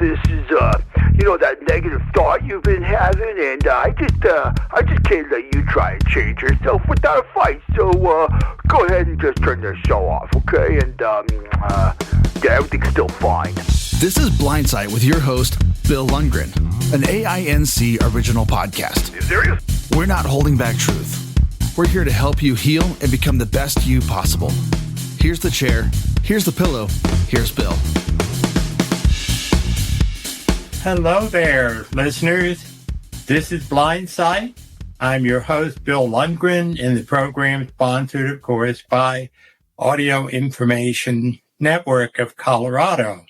this is, that negative thought you've been having, and I just can't let you try and change yourself without a fight. So, go ahead and just turn this show off, okay? And, everything's still fine. This is Blindsight with your host, Bill Lundgren, an AINC original podcast. You serious? We're not holding back truth. We're here to help you heal and become the best you possible. Here's the chair. Here's the pillow. Here's Bill. Hello there, listeners. This is Blindsight. I'm your host, Bill Lundgren, and the program sponsored, of course, by Audio Information Network of Colorado.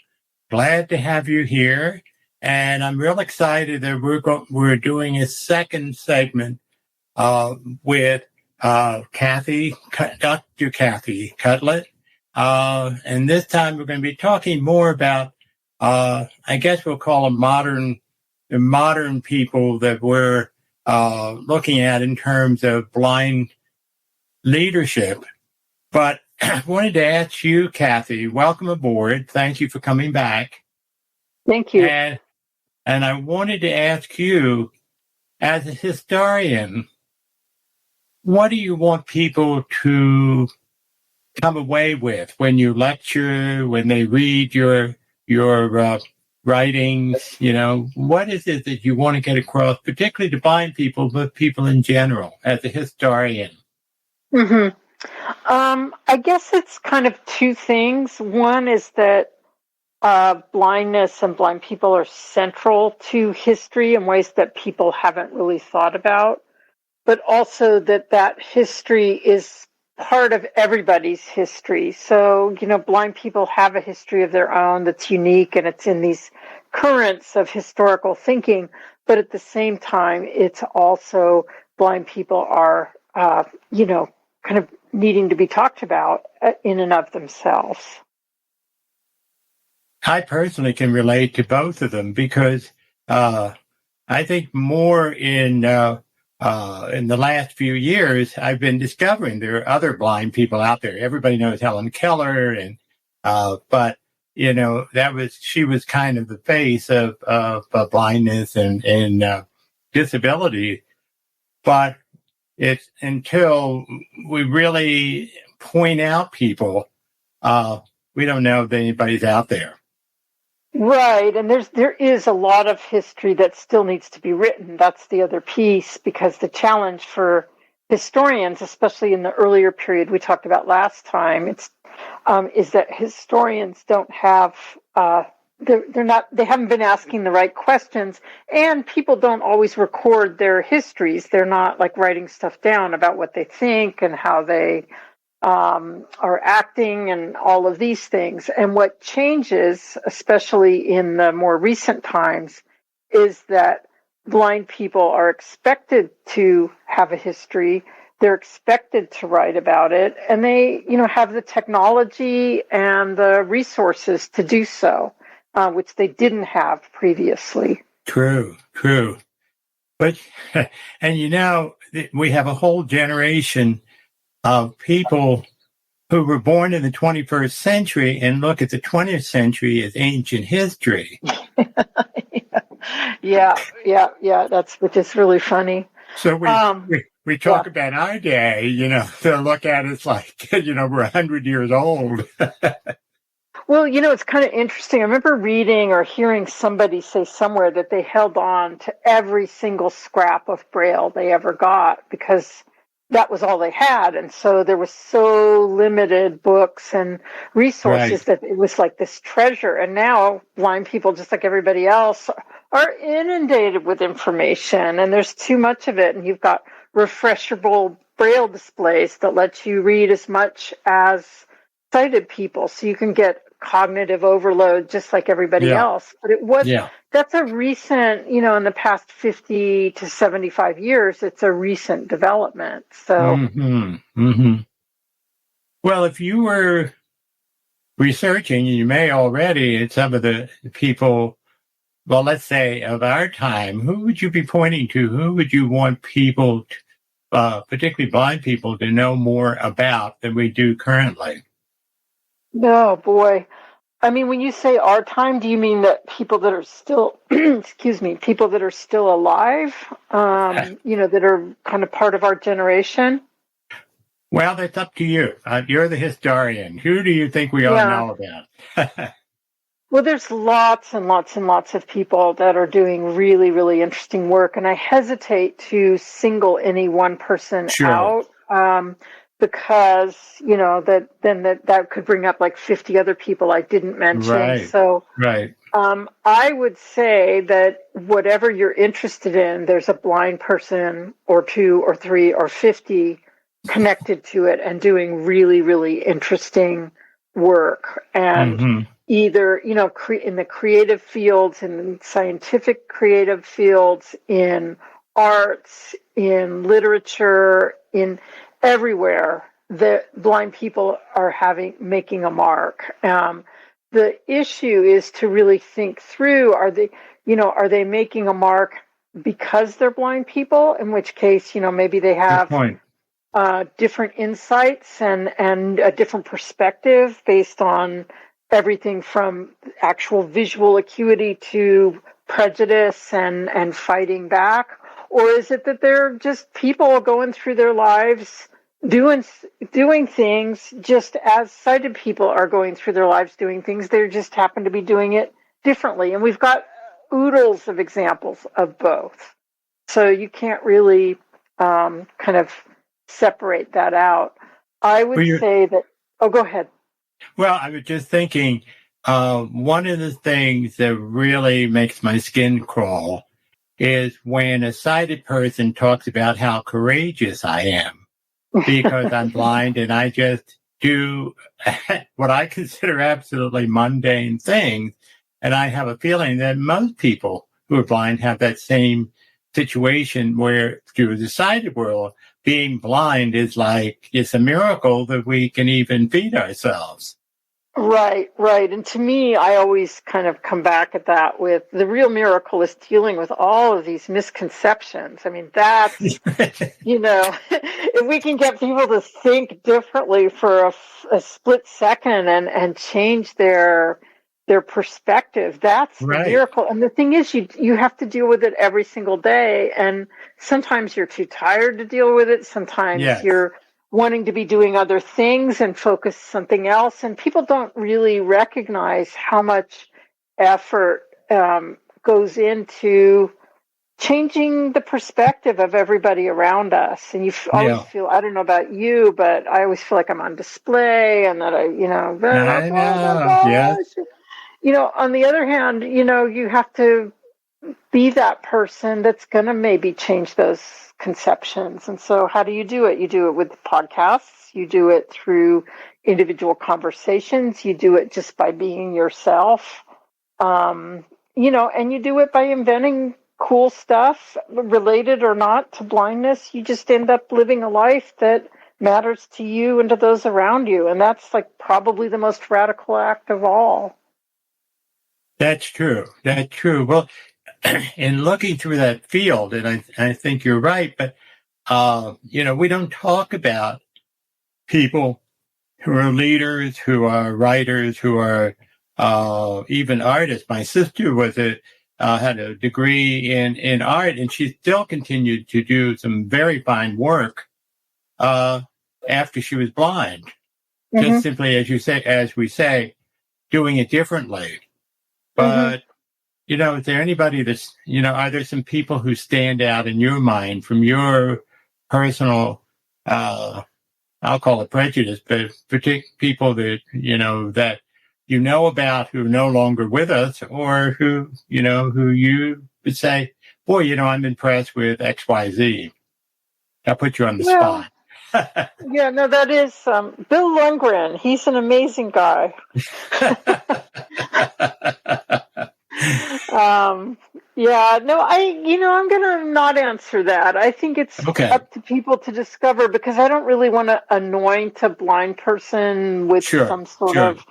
Glad to have you here, and I'm real excited that we're doing a second segment with Dr. Cathy Kudlick, and this time we're going to be talking more about I guess we'll call them the modern people that we're looking at in terms of blind leadership. But I wanted to ask you, Cathy, welcome aboard. Thank you for coming back. Thank you. And I wanted to ask you, as a historian, what do you want people to come away with when you lecture, when they read your writings? What is it that you want to get across, particularly to blind people, but people in general, as a historian? Mm-hmm. I guess it's kind of two things. One is that blindness and blind people are central to history in ways that people haven't really thought about, but also that history is part of everybody's history. So, blind people have a history of their own that's unique, and it's in these currents of historical thinking. But at the same time, it's also blind people are, kind of needing to be talked about in and of themselves. I personally can relate to both of them because I think more in the last few years, I've been discovering there are other blind people out there. Everybody knows Helen Keller, but she was kind of the face of blindness and disability. But it's until we really point out people, we don't know if anybody's out there. Right, and there is a lot of history that still needs to be written. That's the other piece, because the challenge for historians, especially in the earlier period we talked about last time, is that historians don't have they haven't been asking the right questions, and people don't always record their histories. They're not like writing stuff down about what they think and how they are acting and all of these things. And what changes, especially in the more recent times, is that blind people are expected to have a history. They're expected to write about it, and they, have the technology and the resources to do so, which they didn't have previously. True. But, and we have a whole generation of people who were born in the 21st century and look at the 20th century as ancient history. Yeah, which is really funny. So we talk about our day, to look at it like, we're 100 years old. Well, it's kind of interesting. I remember reading or hearing somebody say somewhere that they held on to every single scrap of Braille they ever got because that was all they had. And so there was so limited books and resources that it was like this treasure. And now blind people, just like everybody else, are inundated with information, and there's too much of it. And you've got refreshable Braille displays that let you read as much as sighted people, so you can get cognitive overload just like everybody else. But that's a recent, in the past 50 to 75 years, it's a recent development. So, Well, if you were researching, and you may already, at some of the people, well, let's say of our time, who would you be pointing to? Who would you want people, particularly blind people, to know more about than we do currently? Oh, boy. I mean, when you say our time, do you mean that people that are still, excuse me, people that are still alive, that are kind of part of our generation? Well, that's up to you. You're the historian. Who do you think we ought to Yeah. know about? Well, there's lots and lots and lots of people that are doing really, really interesting work, and I hesitate to single any one person Sure. out, because that could bring up like 50 other people I didn't mention. Right. So Right. I would say that whatever you're interested in, there's a blind person or two or three or 50 connected to it and doing really, really interesting work. And Mm-hmm. either, in the creative fields, in scientific creative fields, in arts, in literature, in everywhere that blind people are making a mark. The issue is to really think through, are they making a mark because they're blind people, in which case, maybe they Good have point. different insights and a different perspective based on everything from actual visual acuity to prejudice and fighting back? Or is it that they're just people going through their lives doing things just as sighted people are going through their lives doing things? They just happen to be doing it differently. And we've got oodles of examples of both. So you can't really kind of separate that out. I would say that, go ahead. Well, I was just thinking, one of the things that really makes my skin crawl is when a sighted person talks about how courageous I am because I'm blind and I just do what I consider absolutely mundane things. And I have a feeling that most people who are blind have that same situation where through the sighted world, being blind is like, it's a miracle that we can even feed ourselves. Right. And to me, I always kind of come back at that with the real miracle is dealing with all of these misconceptions. I mean, that's, if we can get people to think differently for a split second and change their perspective, that's Right. the miracle. And the thing is, you have to deal with it every single day. And sometimes you're too tired to deal with it. Sometimes you're wanting to be doing other things and focus something else. And people don't really recognize how much effort goes into changing the perspective of everybody around us. And you always feel, I don't know about you, but I always feel like I'm on display and that on the other hand, you have to be that person that's going to maybe change those conceptions. And so how do you do it? You do it with podcasts. You do it through individual conversations. You do it just by being yourself. And you do it by inventing cool stuff related or not to blindness. You just end up living a life that matters to you and to those around you. And that's like probably the most radical act of all. That's true. Well, in looking through that field, and I think you're right, but, we don't talk about people who are leaders, who are writers, who are even artists. My sister had a degree in art, and she still continued to do some very fine work after she was blind. Mm-hmm. Just simply, as we say, doing it differently. But is there anybody that's, are there some people who stand out in your mind from your personal, I'll call it prejudice, but people that, that about who are no longer with us, or who you would say, boy, I'm impressed with XYZ. I'll put you on the spot. That is Bill Lundgren. He's an amazing guy. I'm going to not answer that. I think it's up to people to discover, because I don't really want to anoint a blind person with some sort of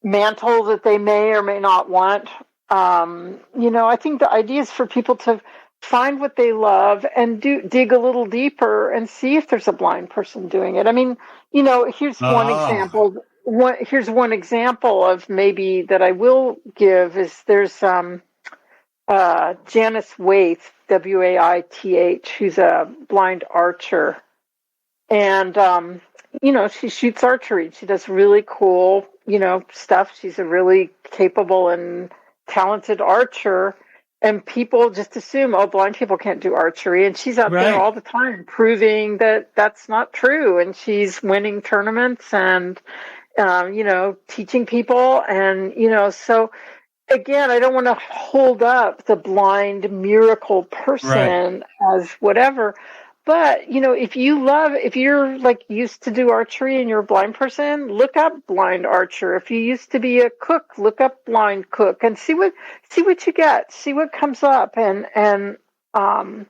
mantle that they may or may not want. I think the idea is for people to find what they love and dig a little deeper and see if there's a blind person doing it. I mean, here's one example. here's one example of maybe that I will give is there's Janice Waith, Waith, who's a blind archer. And, she shoots archery. She does really cool, stuff. She's a really capable and talented archer. And people just assume, oh, blind people can't do archery. And she's out there all the time proving that that's not true. And she's winning tournaments and, teaching people. And, so again, I don't want to hold up the blind miracle person as whatever. But, if you're like used to do archery and you're a blind person, look up blind archer. If you used to be a cook, look up blind cook and see what you get, see what comes up and open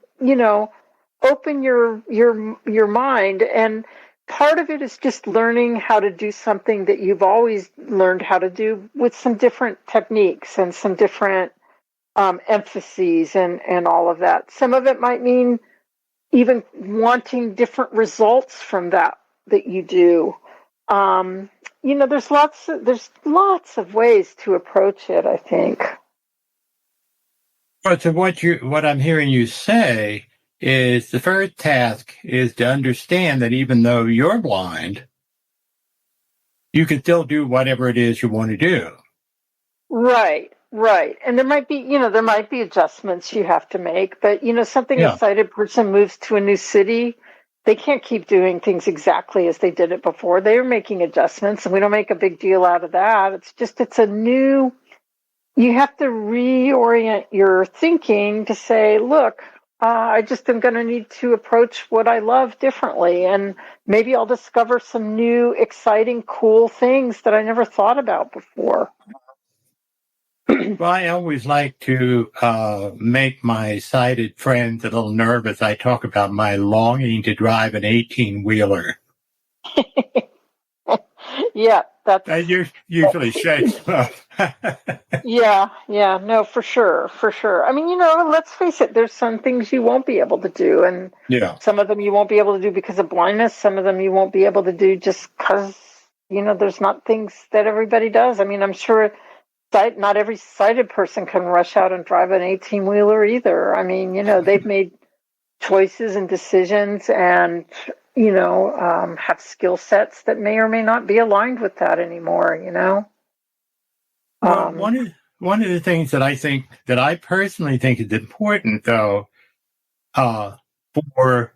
your mind. And part of it is just learning how to do something that you've always learned how to do with some different techniques and some different emphases and all of that. Some of it might mean even wanting different results from that you do. There's lots of ways to approach it, I think. But so what I'm hearing you say is the first task is to understand that even though you're blind, you can still do whatever it is you want to do. Right. And there might be adjustments you have to make, but a sighted person moves to a new city, they can't keep doing things exactly as they did it before. They're making adjustments and we don't make a big deal out of that. You have to reorient your thinking to say, look, I just am going to need to approach what I love differently. And maybe I'll discover some new, exciting, cool things that I never thought about before. Well, I always like to make my sighted friends a little nervous. I talk about my longing to drive an 18-wheeler. Yeah, that's... I usually say so. Yeah, no, for sure. I mean, let's face it, there's some things you won't be able to do, and some of them you won't be able to do because of blindness, some of them you won't be able to do just because, there's not things that everybody does. I mean, I'm sure not every sighted person can rush out and drive an 18-wheeler either. I mean, they've made choices and decisions and, have skill sets that may or may not be aligned with that anymore, Well, one of the things that I personally think is important, though, for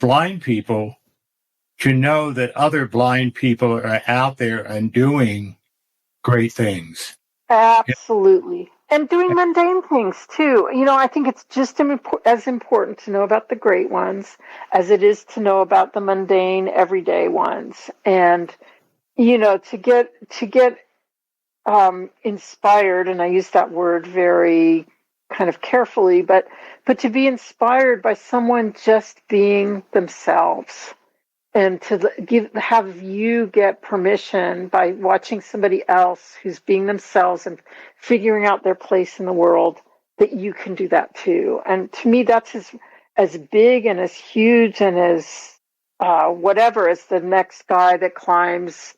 blind people to know that other blind people are out there and doing great things. Absolutely. And doing mundane things, too. I think it's just as important to know about the great ones as it is to know about the mundane, everyday ones. And, to get inspired, and I use that word very kind of carefully, but to be inspired by someone just being themselves. And to have you get permission by watching somebody else who's being themselves and figuring out their place in the world, that you can do that too. And to me, that's as big and as huge and as whatever as the next guy that climbs,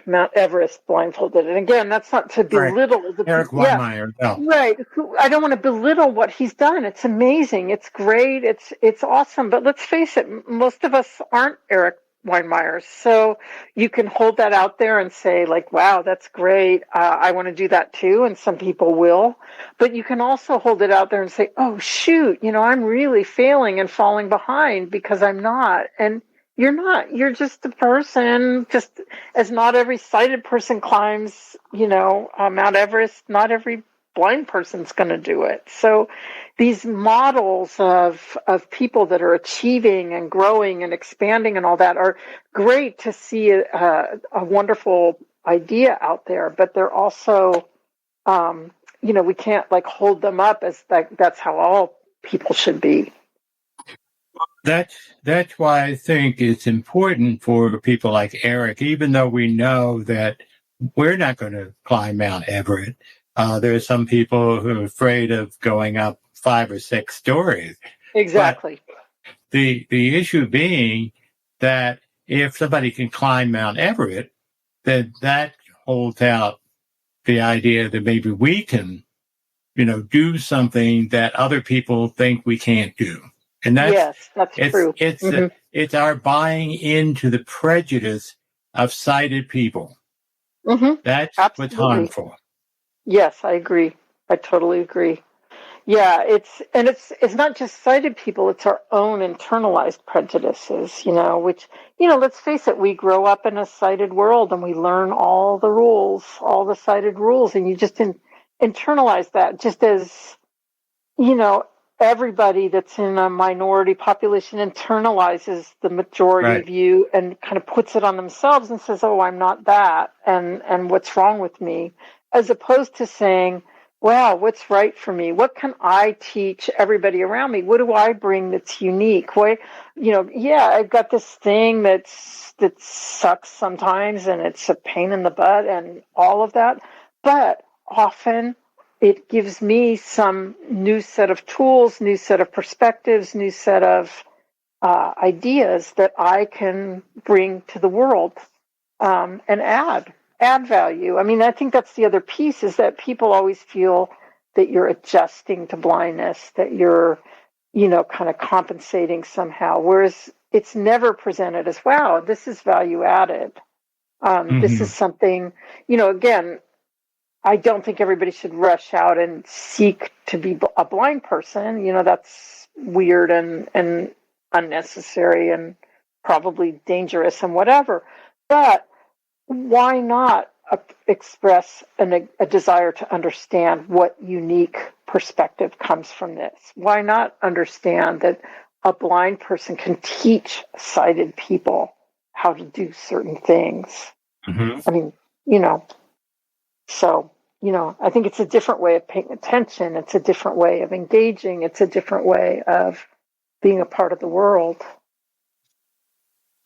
Mount Everest blindfolded. And again, that's not to belittle Eric Weinmeier. Right. I don't want to belittle what he's done. It's amazing. It's great. It's awesome. But let's face it, most of us aren't Eric Weinmeier. So you can hold that out there and say, like, wow, that's great. I want to do that too. And some people will. But you can also hold it out there and say, oh, shoot, I'm really failing and falling behind because I'm not. And you're not. You're just a person, just as not every sighted person climbs, Mount Everest. Not every blind person's going to do it. So these models of people that are achieving and growing and expanding and all that are great to see a wonderful idea out there, but they're also, we can't hold them up as that's how all people should be. That's why I think it's important for people like Eric, even though we know that we're not going to climb Mount Everest. There are some people who are afraid of going up 5 or 6 stories. Exactly. But the issue being that if somebody can climb Mount Everest, then that holds out the idea that maybe we can, do something that other people think we can't do. And yes, that's true. It's our buying into the prejudice of sighted people. That's what's harmful. Yes, I agree. I totally agree. Yeah, it's not just sighted people, it's our own internalized prejudices, which, let's face it, we grow up in a sighted world and we learn all the rules, all the sighted rules, and you just internalize that just as, everybody that's in a minority population internalizes the majority view and kind of puts it on themselves and says, oh, I'm not that, and what's wrong with me, as opposed to saying, wow, what's right for me? What can I teach everybody around me? What do I bring that's unique? I've got this thing that sucks sometimes and it's a pain in the butt and all of that. But often it gives me some new set of tools, new set of perspectives, new set of ideas that I can bring to the world and add value. I mean, I think that's the other piece, is that people always feel that you're adjusting to blindness, that you're, kind of compensating somehow, whereas it's never presented as, wow, this is value added. This is something, again, I don't think everybody should rush out and seek to be a blind person. That's weird and unnecessary and probably dangerous and whatever. But why not express a desire to understand what unique perspective comes from this? Why not understand that a blind person can teach sighted people how to do certain things? I mean, so, I think it's a different way of paying attention. It's a different way of engaging. It's a different way of being a part of the world.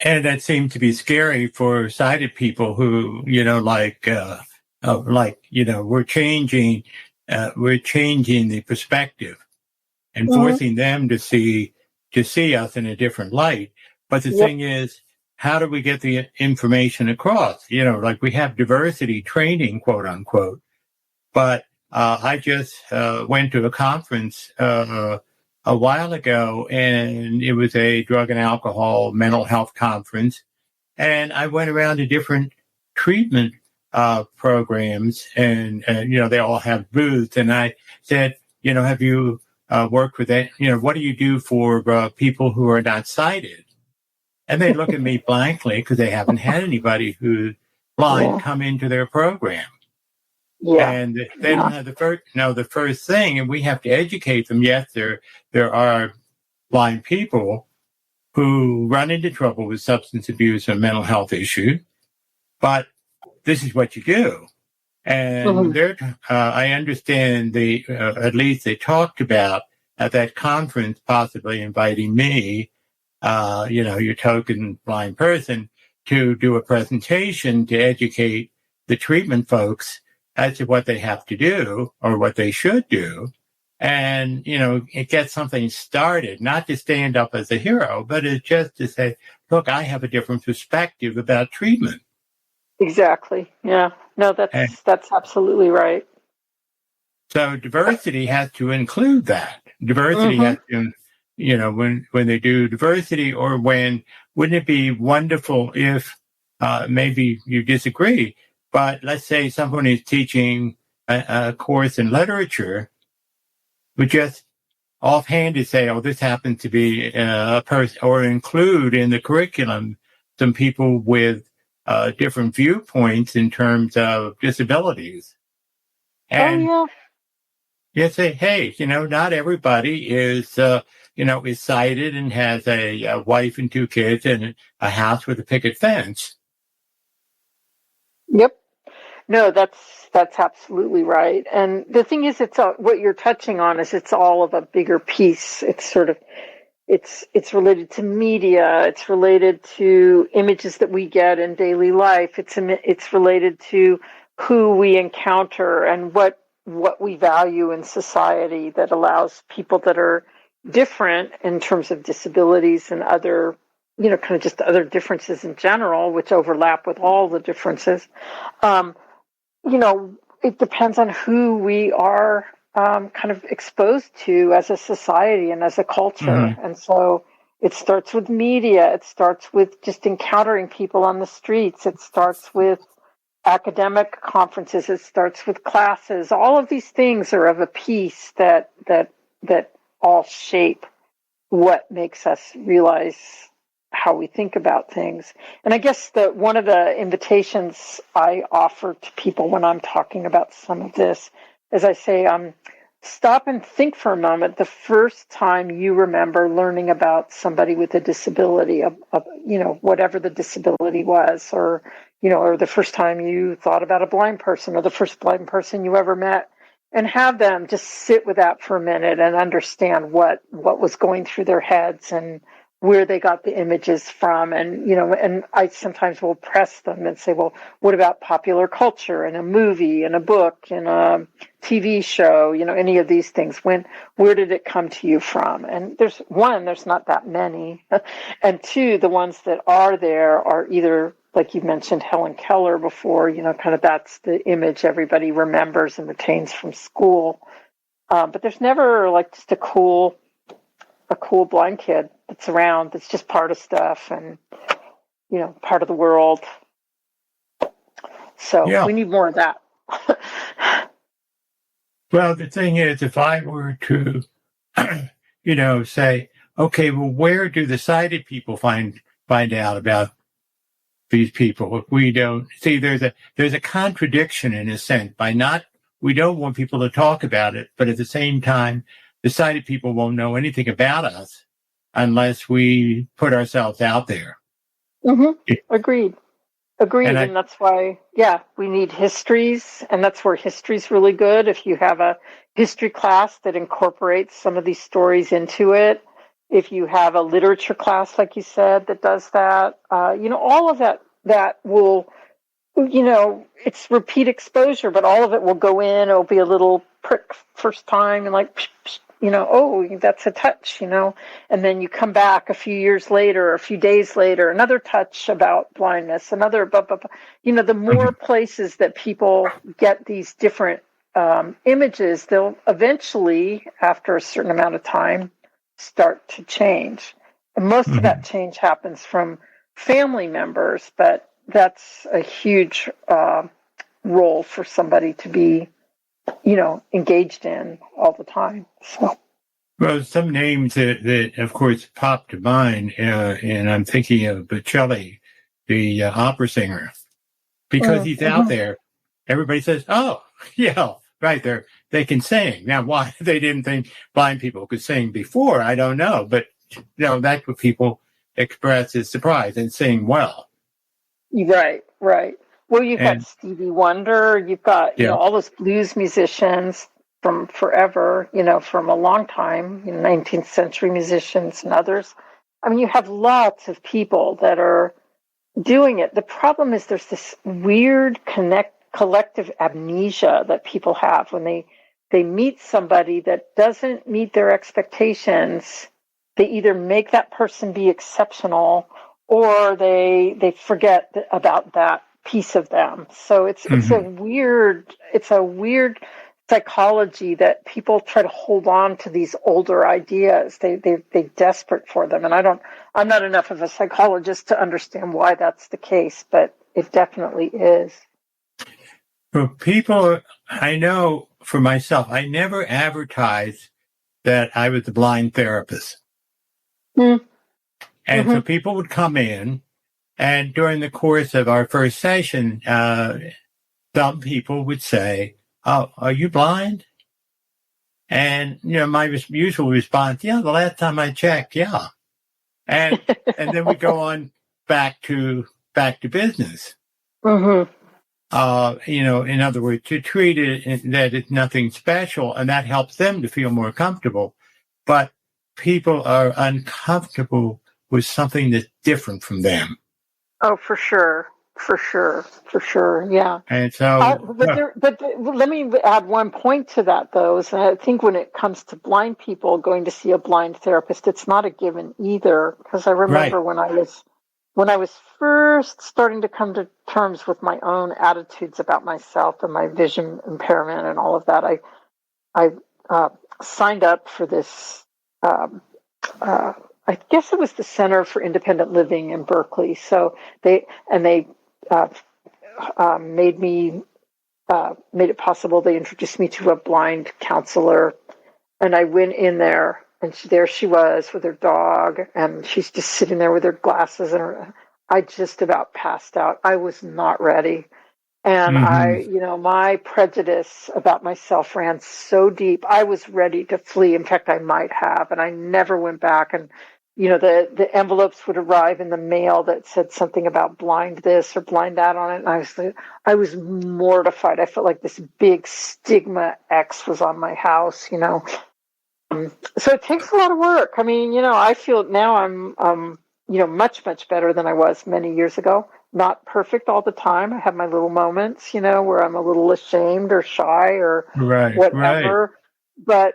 And that seemed to be scary for sighted people who, we're changing the perspective and forcing them to see us in a different light. But the thing is, how do we get the information across? We have diversity training, quote unquote. But I just went to a conference a while ago, and it was a drug and alcohol mental health conference. And I went around to different treatment programs, and they all have booths. And I said, have you worked with that? What do you do for people who are not sighted? And they look at me blankly because they haven't had anybody who's blind come into their program. Yeah. And they don't have the first thing, and we have to educate them. Yes, there are blind people who run into trouble with substance abuse and mental health issues, but this is what you do. And I understand at least they talked about at that conference possibly inviting me, your token blind person, to do a presentation to educate the treatment folks as to what they have to do or what they should do. And, it gets something started, not to stand up as a hero, but it's just to say, look, I have a different perspective about treatment. Exactly. Yeah. No, that's absolutely right. So diversity has to include that. Diversity has to, when they do diversity, or wouldn't it be wonderful if, maybe you disagree, but let's say someone is teaching a course in literature, would just offhanded say, oh, this happens to be a person, or include in the curriculum some people with different viewpoints in terms of disabilities. And you say, hey, not everybody is sighted and has a wife and 2 kids and a house with a picket fence. Yep. No, that's absolutely right. And the thing is, what you're touching on is it's all of a bigger piece. It's sort of, it's related to media. It's related to images that we get in daily life. It's related to who we encounter and what we value in society that allows people that are different in terms of disabilities and other kind of just other differences in general, which overlap with all the differences. It depends on who we are kind of exposed to as a society and as a culture. Mm-hmm. And so it starts with media. It starts with just encountering people on the streets. It starts with academic conferences. It starts with classes. All of these things are of a piece that all shape what makes us realize how we think about things. And I guess that one of the invitations I offer to people when I'm talking about some of this is I say, stop and think for a moment the first time you remember learning about somebody with a disability, whatever the disability was, or the first time you thought about a blind person or the first blind person you ever met, and have them just sit with that for a minute and understand what was going through their heads and where they got the images from. And I sometimes will press them and say, well, what about popular culture and a movie and a book and a TV show, any of these things? Where did it come to you from? And there's not that many. And two, the ones that are there are either, like you mentioned Helen Keller before, kind of that's the image everybody remembers and retains from school. But there's never like just a cool blind kid that's around, that's just part of stuff and, part of the world. So we need more of that. Well, the thing is, if I were to, say, okay, well, where do the sighted people find out about these people? If we don't see, there's a contradiction in a sense we don't want people to talk about it, but at the same time, the sighted people won't know anything about us unless we put ourselves out there. Mm-hmm. Agreed. And that's why, we need histories. And that's where history's really good. If you have a history class that incorporates some of these stories into it, if you have a literature class, like you said, that does that, all of that will, it's repeat exposure, but all of it will go in. It'll be a little prick first time and like, oh, that's a touch, and then you come back a few years later, a few days later, another touch about blindness, another, blah, blah, blah. The more places that people get these different images, they'll eventually, after a certain amount of time, start to change. And most of that change happens from family members, but that's a huge role for somebody to be engaged in all the time. So. Well, some names that of course pop to mind, and I'm thinking of Bocelli, the opera singer, because he's out there. Everybody says, "Oh, yeah, right there, they can sing." Now, why they didn't think blind people could sing before, I don't know, but that's what people express as surprise and sing well. Right. Well, you've got Stevie Wonder, you've got all those blues musicians from forever, from a long time, 19th century musicians and others. I mean, you have lots of people that are doing it. The problem is there's this weird collective amnesia that people have when they meet somebody that doesn't meet their expectations. They either make that person be exceptional or they forget about that piece of them. So it's a weird psychology that people try to hold on to these older ideas. They're desperate for them. And I'm not enough of a psychologist to understand why that's the case, but it definitely is. For people, I know for myself, I never advertised that I was a blind therapist. And so people would come in, and during the course of our first session, some people would say, "Oh, are you blind?" And, my usual response, "Yeah, the last time I checked, yeah." And then we go on back to business. In other words, to treat it that it's nothing special, and that helps them to feel more comfortable. But people are uncomfortable with something that's different from them. Oh, for sure. For sure, yeah. And so, Let me add one point to that, though. Is I think when it comes to blind people going to see a blind therapist, it's not a given either. Because I remember when I was first starting to come to terms with my own attitudes about myself and my vision impairment and all of that, I signed up for this. I guess it was the Center for Independent Living in Berkeley. So they made it possible. They introduced me to a blind counselor, and I went in there, and there she was with her dog, and she's just sitting there with her glasses, and I just about passed out. I was not ready. And my prejudice about myself ran so deep. I was ready to flee. In fact, I might have, and I never went back. And, the envelopes would arrive in the mail that said something about blind this or blind that on it. And I was mortified. I felt like this big stigma X was on my house, So it takes a lot of work. I mean, I feel now I'm, much, much better than I was many years ago. Not perfect all the time. I have my little moments, where I'm a little ashamed or shy or whatever. Right. But,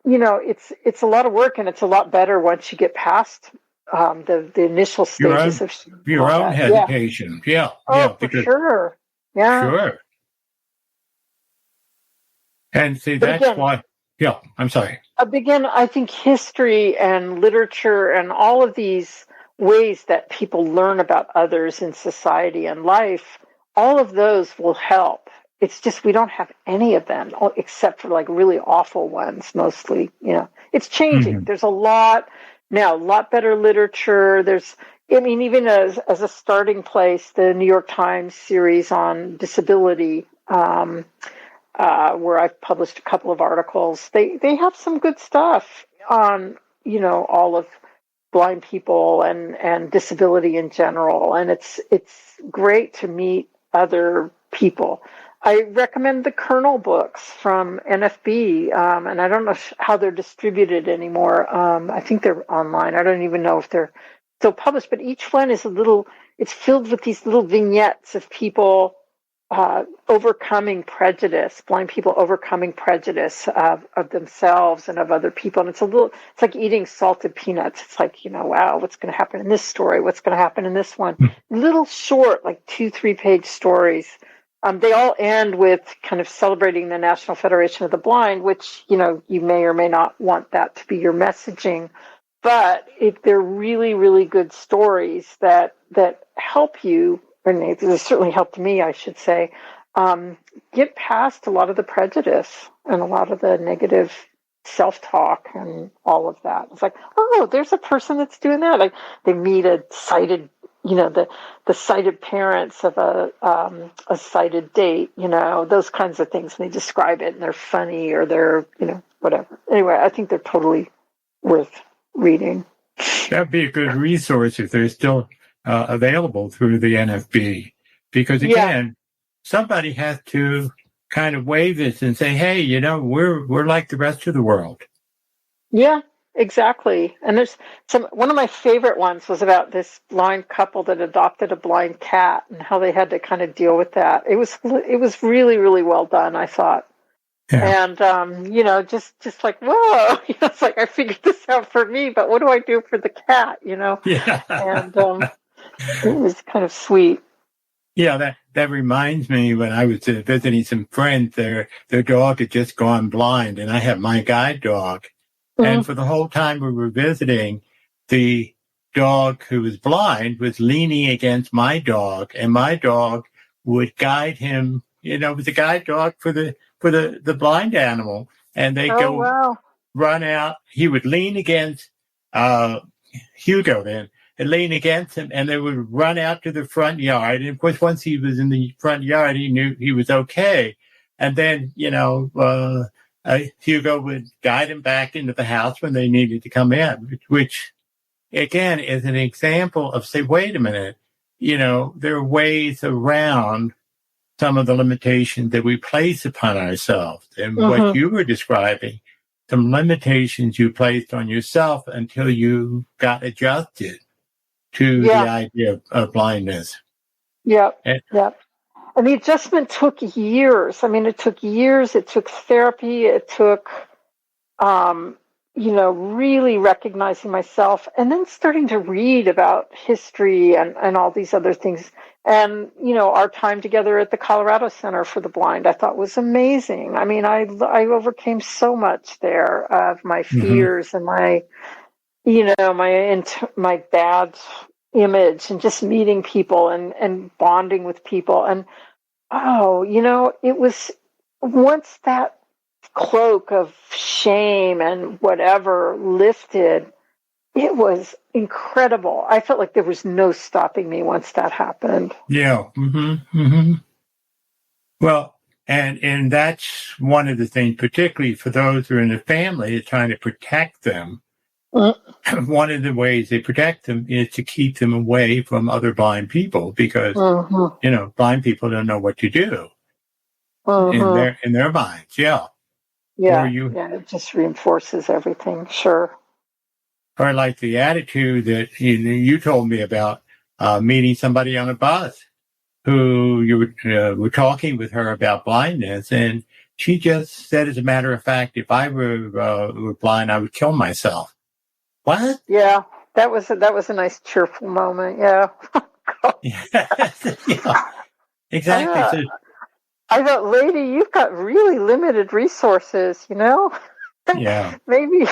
it's a lot of work, and it's a lot better once you get past the initial stages of your own hesitation. Yeah. Oh, for sure. Yeah. Sure. And see, that's why. Yeah, I'm sorry. Again, I think history and literature and all of these ways that people learn about others in society and life, all of those will help. It's just we don't have any of them, except for like really awful ones, mostly. It's changing. There's a lot better literature. Even as a starting place, the New York Times series on disability, where I've published a couple of articles, they have some good stuff on, all of blind people and disability in general. And it's great to meet other people. I recommend the Kernel books from NFB, and I don't know how they're distributed anymore. I think they're online. I don't even know if they're still published, but each one is it's filled with these little vignettes of people overcoming prejudice, blind people overcoming prejudice of themselves and of other people. And it's like eating salted peanuts. It's like, wow, what's going to happen in this story? What's going to happen in this one? Little short, like 2-3 page stories. They all end with kind of celebrating the National Federation of the Blind, which, you may or may not want that to be your messaging. But they're really, really good stories that help you, and it certainly helped me, I should say, get past a lot of the prejudice and a lot of the negative self-talk and all of that. It's like, oh, there's a person that's doing that. Like they meet a sighted, the sighted parents of a sighted date, those kinds of things. And they describe it and they're funny or they're, whatever. Anyway, I think they're totally worth reading. That'd be a good resource if they're still available through the NFB. Because again, somebody has to kind of wave this and say, hey, we're like the rest of the world. Yeah. Exactly. And there's one of my favorite ones was about this blind couple that adopted a blind cat and how they had to kind of deal with that. It was really, really well done, I thought. Yeah. And, just like, whoa, it's like I figured this out for me, but what do I do for the cat, Yeah. And it was kind of sweet. Yeah, that reminds me when I was visiting some friends, their dog had just gone blind, and I have my guide dog. And for the whole time we were visiting, the dog who was blind was leaning against my dog, and my dog would guide him. It was a guide dog for the blind animal, and they run out. He would lean against Hugo then, and lean against him, and they would run out to the front yard. And of course, once he was in the front yard, he knew he was okay. And then, Hugo would guide him back into the house when they needed to come in, which again is an example of, say, wait a minute, there are ways around some of the limitations that we place upon ourselves. And what you were describing, some limitations you placed on yourself until you got adjusted to the idea of blindness. Yep. And, Yep. And the adjustment took years. I mean, it took years. It took therapy. It took, really recognizing myself and then starting to read about history and all these other things. And, our time together at the Colorado Center for the Blind, I thought was amazing. I mean, I overcame so much there of my mhm. fears and my bad image and just meeting people and bonding with people. And, it was once that cloak of shame and whatever lifted, it was incredible. I felt like there was no stopping me once that happened. Yeah. Well, and that's one of the things, particularly for those who are in the family, is trying to protect them. One of the ways they protect them is to keep them away from other blind people because, blind people don't know what to do in their minds. Yeah. Or It just reinforces everything. Sure. or like the attitude that you told me about meeting somebody on a bus who you were talking with her about blindness, and she just said, as a matter of fact, if I were blind, I would kill myself. What? Yeah, that was a nice cheerful moment. Yeah. Yeah, exactly. So, I thought, lady, you've got really limited resources, yeah. Maybe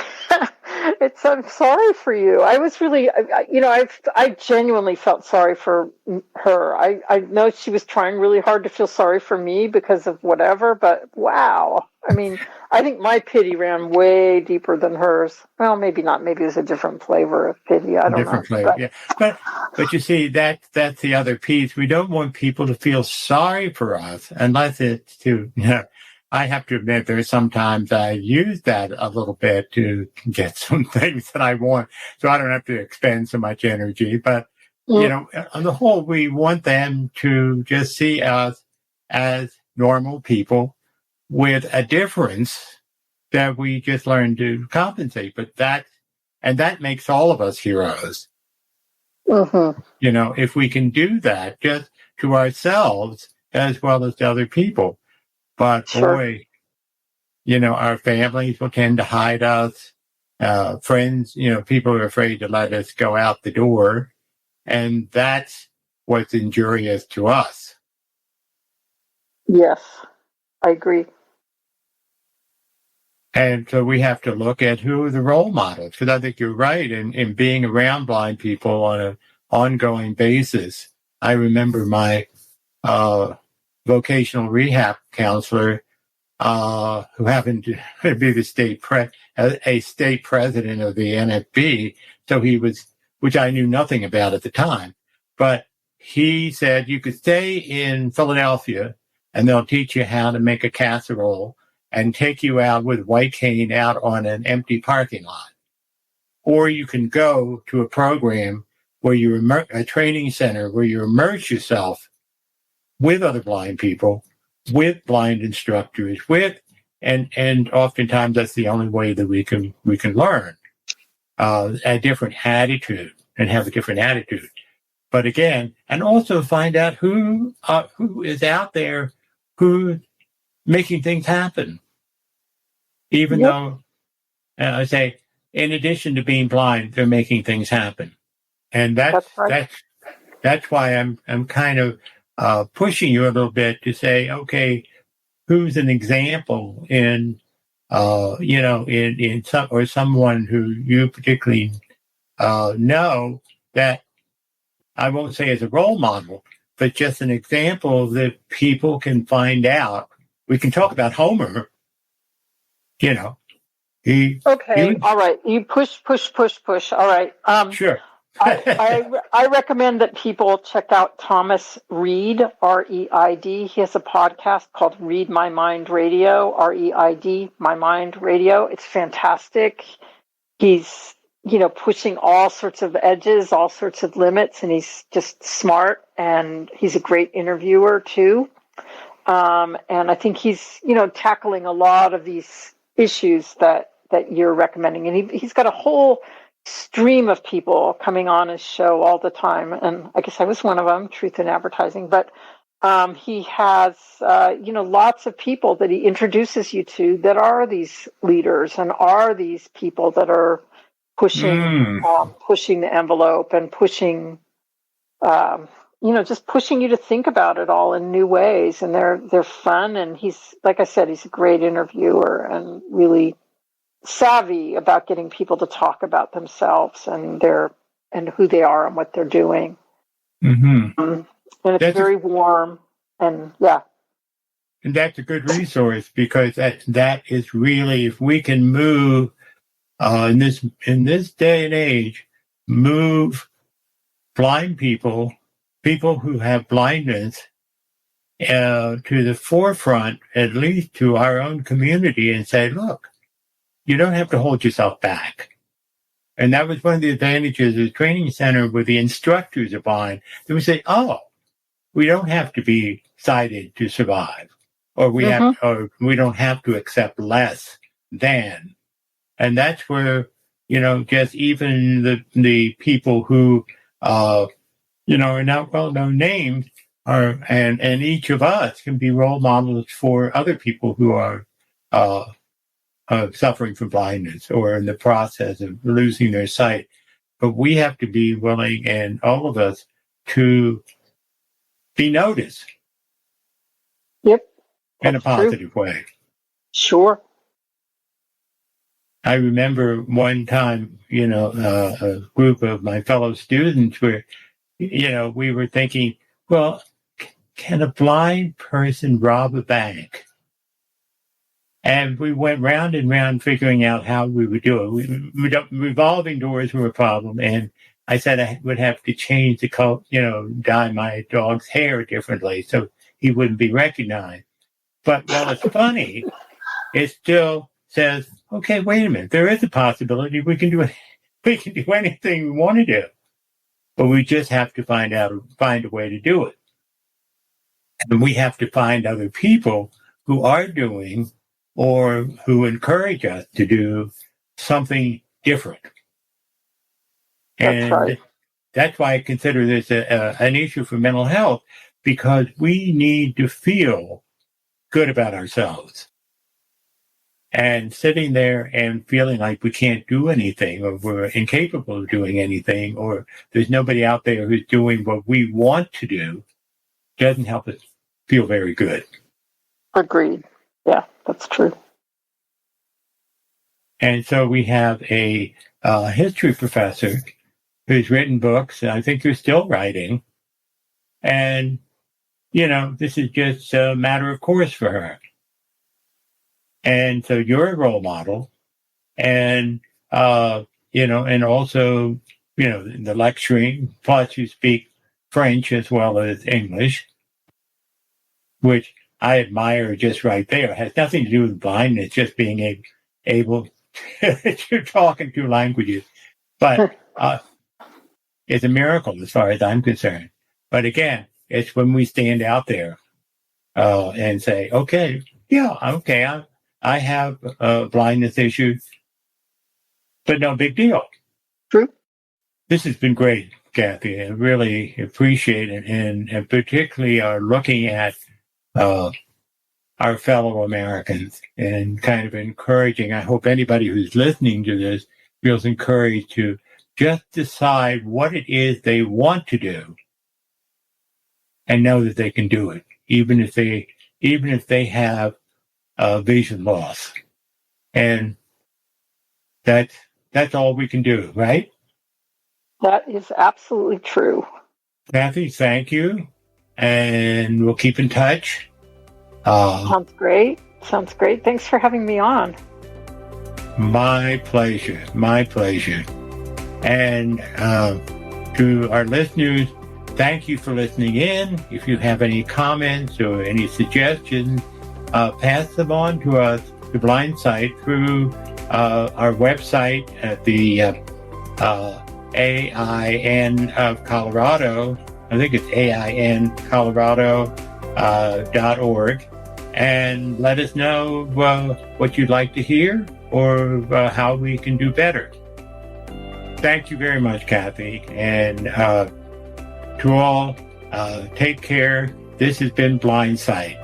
I'm sorry for you. I was really, I genuinely felt sorry for her. I know she was trying really hard to feel sorry for me because of whatever, but wow. I mean, I think my pity ran way deeper than hers. Well, maybe not. Maybe it was a different flavor of pity. I don't know. Different flavor, yeah. But you see, that's the other piece. We don't want people to feel sorry for us unless it's to, I have to admit, there's sometimes I use that a little bit to get some things that I want, so I don't have to expend so much energy. But, on the whole, we want them to just see us as normal people with a difference that we just learn to compensate. But that makes all of us heroes. If we can do that just to ourselves as well as to other people. But boy, our families will tend to hide us. Friends, people are afraid to let us go out the door. And that's what's injurious to us. Yes, I agree. And so we have to look at who are the role models, because I think you're right in being around blind people on an ongoing basis. I remember my vocational rehab counselor, who happened to be the a state president of the NFB. So he was, which I knew nothing about at the time, but he said you could stay in Philadelphia and they'll teach you how to make a casserole and take you out with white cane out on an empty parking lot. Or you can go to a program where a training center where you immerse yourself with other blind people, with blind instructors, and oftentimes that's the only way that we can learn a different attitude and have a different attitude. But again, and also find out who is out there who's making things happen. Even though I say, in addition to being blind, they're making things happen, and that's why I'm kind of pushing you a little bit to say, okay, who's an example in someone who you particularly know that I won't say as a role model, but just an example that people can find out. We can talk about Homer. All right. You push. All right. Sure. I recommend that people check out Thomas Reid, R-E-I-D. He has a podcast called Read My Mind Radio, R-E-I-D, My Mind Radio. It's fantastic. He's, pushing all sorts of edges, all sorts of limits, and he's just smart, and he's a great interviewer too. And I think he's, tackling a lot of these issues that you're recommending. And he's got a whole stream of people coming on his show all the time, and I guess I was one of them, Truth in Advertising. But he has, lots of people that he introduces you to that are these leaders and are these people that are pushing the envelope and pushing, just pushing you to think about it all in new ways. And they're fun. And he's, like I said, he's a great interviewer and really savvy about getting people to talk about themselves and who they are and what they're doing. Mm-hmm. And it's very warm, and yeah. And that's a good resource, because that is really, if we can move in this day and age, move blind people who have blindness to the forefront, at least to our own community, and say, look, you don't have to hold yourself back. And that was one of the advantages of the training center with the instructors of blind. They would say, oh, we don't have to be sighted to survive, or we don't have to accept less than. And that's where, just even the people who, are not well-known names and each of us can be role models for other people who are, suffering from blindness or in the process of losing their sight. But we have to be willing, and all of us, to be noticed. Yep. In a positive way. Sure. I remember one time, a group of my fellow students where, we were thinking, well, can a blind person rob a bank? And we went round and round figuring out how we would do it. Revolving doors were a problem. And I said I would have to change the color, dye my dog's hair differently so he wouldn't be recognized. But while it's funny, it still says, okay, wait a minute. There is a possibility we can do anything we want to do. But we just have to find a way to do it. And we have to find other people who are doing or who encourage us to do something different. And right. That's why I consider this an issue for mental health, because we need to feel good about ourselves. And sitting there and feeling like we can't do anything, or we're incapable of doing anything, or there's nobody out there who's doing what we want to do, doesn't help us feel very good. Agreed. Yeah, that's true. And so we have a history professor who's written books, and I think they're still writing. And, this is just a matter of course for her. And so you're a role model. And, and also, the lecturing, plus you speak French as well as English, which I admire just right there. It has nothing to do with blindness, just being able to talk in two languages. But it's a miracle as far as I'm concerned. But again, it's when we stand out there and say, okay, I have a blindness issue, but no big deal. True. This has been great, Cathy. I really appreciate it, and particularly are looking at our fellow Americans and kind of encouraging. I hope anybody who's listening to this feels encouraged to just decide what it is they want to do and know that they can do it, even if they have vision loss. And that's all we can do, right? That is absolutely true. Cathy, thank you. And we'll keep in touch. Sounds great. Thanks for having me on. My pleasure. And to our listeners, thank you for listening in. If you have any comments or any suggestions, pass them on to us, to Blindsight, through our website at the AIN of Colorado. I think it's aincolorado.org. And let us know what you'd like to hear or how we can do better. Thank you very much, Cathy. And to all, take care. This has been Blindsight.